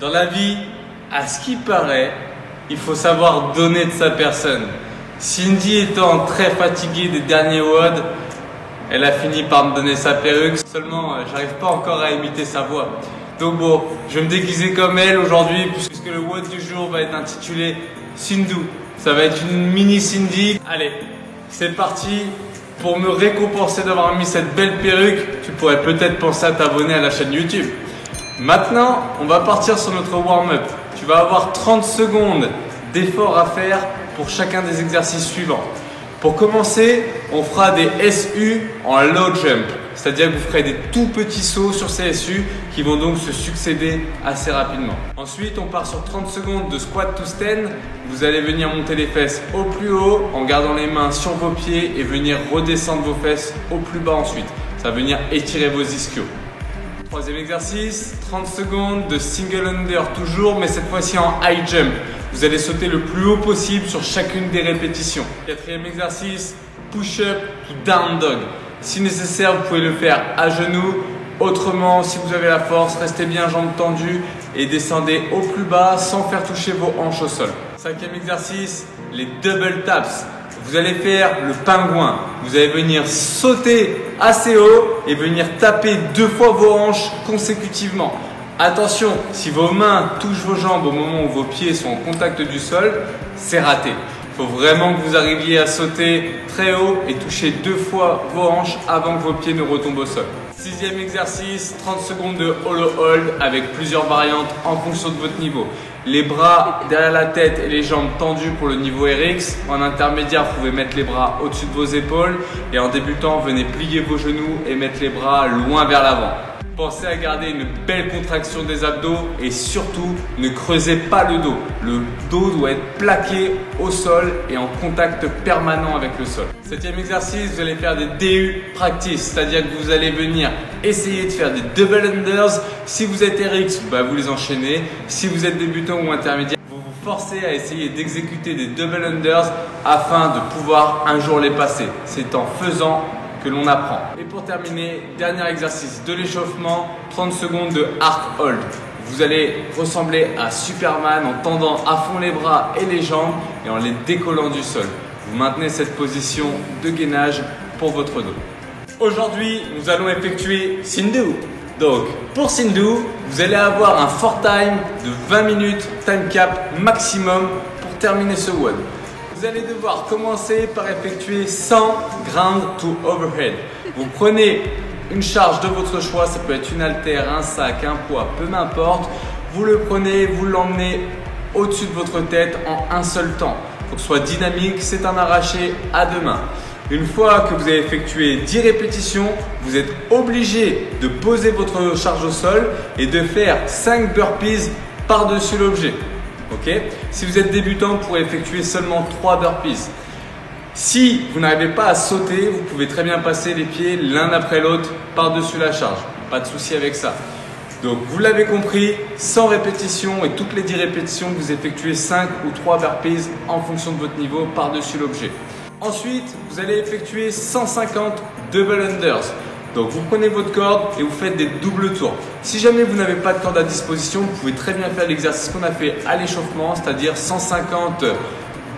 Dans la vie, à ce qui paraît, il faut savoir donner de sa personne. Cindy étant très fatiguée des derniers WOD, elle a fini par me donner sa perruque. Seulement, j'arrive pas encore à imiter sa voix. Donc bon, je vais me déguiser comme elle aujourd'hui puisque le WOD du jour va être intitulé Cindy. Ça va être une mini Cindy. Allez, c'est parti. Pour me récompenser d'avoir mis cette belle perruque, tu pourrais peut-être penser à t'abonner à la chaîne YouTube. Maintenant, on va partir sur notre warm-up. Tu vas avoir 30 secondes d'effort à faire pour chacun des exercices suivants. Pour commencer, on fera des SU en low jump. C'est-à-dire que vous ferez des tout petits sauts sur ces SU qui vont donc se succéder assez rapidement. Ensuite, on part sur 30 secondes de squat to stand. Vous allez venir monter les fesses au plus haut en gardant les mains sur vos pieds et venir redescendre vos fesses au plus bas ensuite. Ça va venir étirer vos ischios. Troisième exercice, 30 secondes de single under toujours, mais cette fois-ci en high jump. Vous allez sauter le plus haut possible sur chacune des répétitions. Quatrième exercice, push-up to down dog. Si nécessaire, vous pouvez le faire à genoux. Autrement, si vous avez la force, restez bien jambes tendues et descendez au plus bas sans faire toucher vos hanches au sol. Cinquième exercice, les double taps. Vous allez faire le pingouin. Vous allez venir sauter assez haut et venir taper 2 fois vos hanches consécutivement. Attention, si vos mains touchent vos jambes au moment où vos pieds sont en contact du sol, c'est raté. Il faut vraiment que vous arriviez à sauter très haut et toucher 2 fois vos hanches avant que vos pieds ne retombent au sol. Sixième exercice, 30 secondes de hollow hold avec plusieurs variantes en fonction de votre niveau. Les bras derrière la tête et les jambes tendues pour le niveau RX. En intermédiaire, vous pouvez mettre les bras au-dessus de vos épaules. Et en débutant, venez plier vos genoux et mettre les bras loin vers l'avant. Pensez à garder une belle contraction des abdos et surtout ne creusez pas le dos. Le dos doit être plaqué au sol et en contact permanent avec le sol. Septième exercice, vous allez faire des DU practice, c'est-à-dire que vous allez venir essayer de faire des double unders. Si vous êtes RX, vous les enchaînez. Si vous êtes débutant ou intermédiaire, vous vous forcez à essayer d'exécuter des double unders afin de pouvoir un jour les passer. C'est en faisant que l'on apprend. Et pour terminer, dernier exercice de l'échauffement, 30 secondes de arc hold. Vous allez ressembler à Superman en tendant à fond les bras et les jambes et en les décollant du sol. Vous maintenez cette position de gainage pour votre dos. Aujourd'hui, nous allons effectuer Cindy. Donc, pour Cindy, vous allez avoir un fort time de 20 minutes, time cap maximum pour terminer ce WOD. Vous allez devoir commencer par effectuer 100 ground to overhead. Vous prenez une charge de votre choix, ça peut être une haltère, un sac, un poids, peu m'importe. Vous le prenez, vous l'emmenez au-dessus de votre tête en un seul temps. Pour que ce soit dynamique, c'est un arraché à 2 mains. Une fois que vous avez effectué 10 répétitions, vous êtes obligé de poser votre charge au sol et de faire 5 burpees par-dessus l'objet. Okay. Si vous êtes débutant, vous pourrez effectuer seulement 3 burpees. Si vous n'arrivez pas à sauter, vous pouvez très bien passer les pieds l'un après l'autre par-dessus la charge. Pas de souci avec ça. Donc vous l'avez compris, 100 répétitions et toutes les 10 répétitions, vous effectuez 5 ou 3 burpees en fonction de votre niveau par-dessus l'objet. Ensuite, vous allez effectuer 150 double unders. Donc vous prenez votre corde et vous faites des doubles tours. Si jamais vous n'avez pas de corde à disposition, vous pouvez très bien faire l'exercice qu'on a fait à l'échauffement, c'est-à-dire 150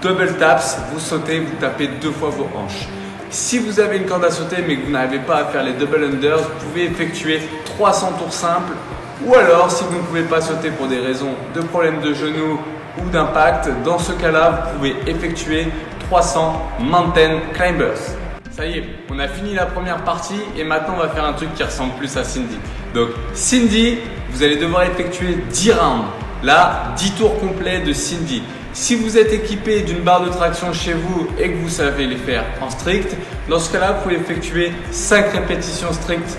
double taps, vous sautez, vous tapez 2 fois vos hanches. Si vous avez une corde à sauter mais que vous n'arrivez pas à faire les double unders, vous pouvez effectuer 300 tours simples. Ou alors, si vous ne pouvez pas sauter pour des raisons de problème de genoux ou d'impact, dans ce cas-là, vous pouvez effectuer 300 mountain climbers. Ça y est, on a fini la première partie et maintenant on va faire un truc qui ressemble plus à Cindy. Donc Cindy, vous allez devoir effectuer 10 rounds. Là, 10 tours complets de Cindy. Si vous êtes équipé d'une barre de traction chez vous et que vous savez les faire en strict, dans ce cas-là, vous pouvez effectuer 5 répétitions strictes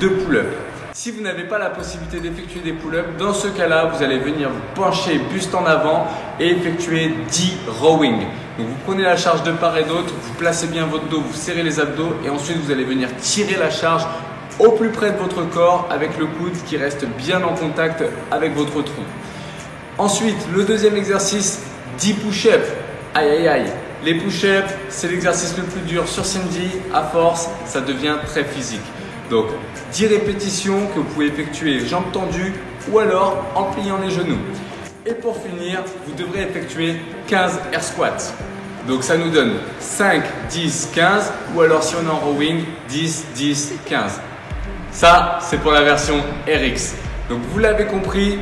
de pull-up. Si vous n'avez pas la possibilité d'effectuer des pull-ups, dans ce cas-là, vous allez venir vous pencher buste en avant et effectuer 10 rowing. Donc vous prenez la charge de part et d'autre, vous placez bien votre dos, vous serrez les abdos et ensuite vous allez venir tirer la charge au plus près de votre corps avec le coude qui reste bien en contact avec votre tronc. Ensuite, le deuxième exercice, 10 push-ups. Aïe aïe aïe. Les push-ups, c'est l'exercice le plus dur sur Cindy. À force, ça devient très physique. Donc, 10 répétitions que vous pouvez effectuer jambes tendues ou alors en pliant les genoux. Et pour finir, vous devrez effectuer 15 air squats. Donc ça nous donne 5, 10, 15 ou alors si on est en rowing, 10, 10, 15. Ça, c'est pour la version RX. Donc vous l'avez compris,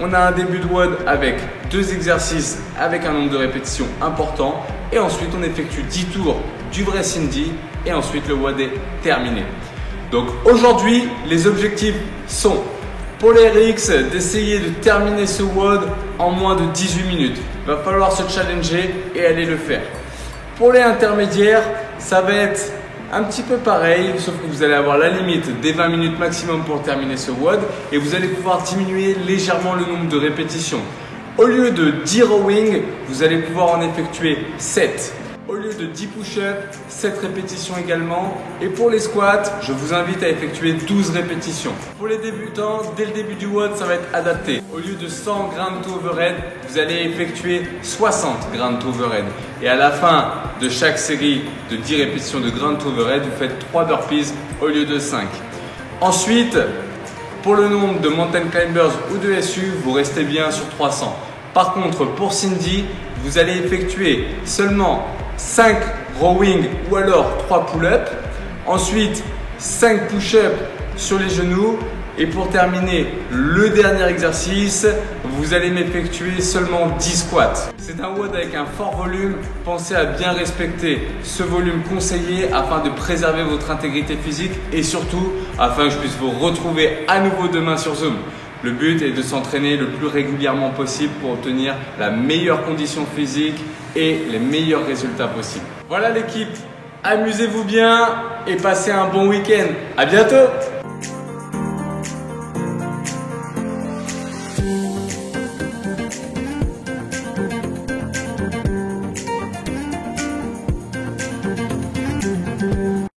on a un début de WOD avec 2 exercices avec un nombre de répétitions important et ensuite on effectue 10 tours du vrai Cindy et ensuite le WOD est terminé. Donc aujourd'hui, les objectifs sont pour les RX d'essayer de terminer ce WOD en moins de 18 minutes. Il va falloir se challenger et aller le faire. Pour les intermédiaires, ça va être un petit peu pareil, sauf que vous allez avoir la limite des 20 minutes maximum pour terminer ce WOD et vous allez pouvoir diminuer légèrement le nombre de répétitions. Au lieu de 10 rowing, vous allez pouvoir en effectuer 7. Au lieu de 10 push-ups, 7 répétitions également. Et pour les squats, je vous invite à effectuer 12 répétitions. Pour les débutants, dès le début du WOD, ça va être adapté. Au lieu de 100 ground to overhead, vous allez effectuer 60 ground to overhead. Et à la fin de chaque série de 10 répétitions de ground to overhead, vous faites 3 burpees au lieu de 5. Ensuite, pour le nombre de mountain climbers ou de SU, vous restez bien sur 300. Par contre, pour Cindy, vous allez effectuer seulement 5 rowing ou alors 3 pull-ups. Ensuite, 5 push-ups sur les genoux. Et pour terminer le dernier exercice, vous allez m'effectuer seulement 10 squats. C'est un WOD avec un fort volume. Pensez à bien respecter ce volume conseillé afin de préserver votre intégrité physique et surtout afin que je puisse vous retrouver à nouveau demain sur Zoom. Le but est de s'entraîner le plus régulièrement possible pour obtenir la meilleure condition physique et les meilleurs résultats possibles. Voilà l'équipe, amusez-vous bien et passez un bon week-end. À bientôt!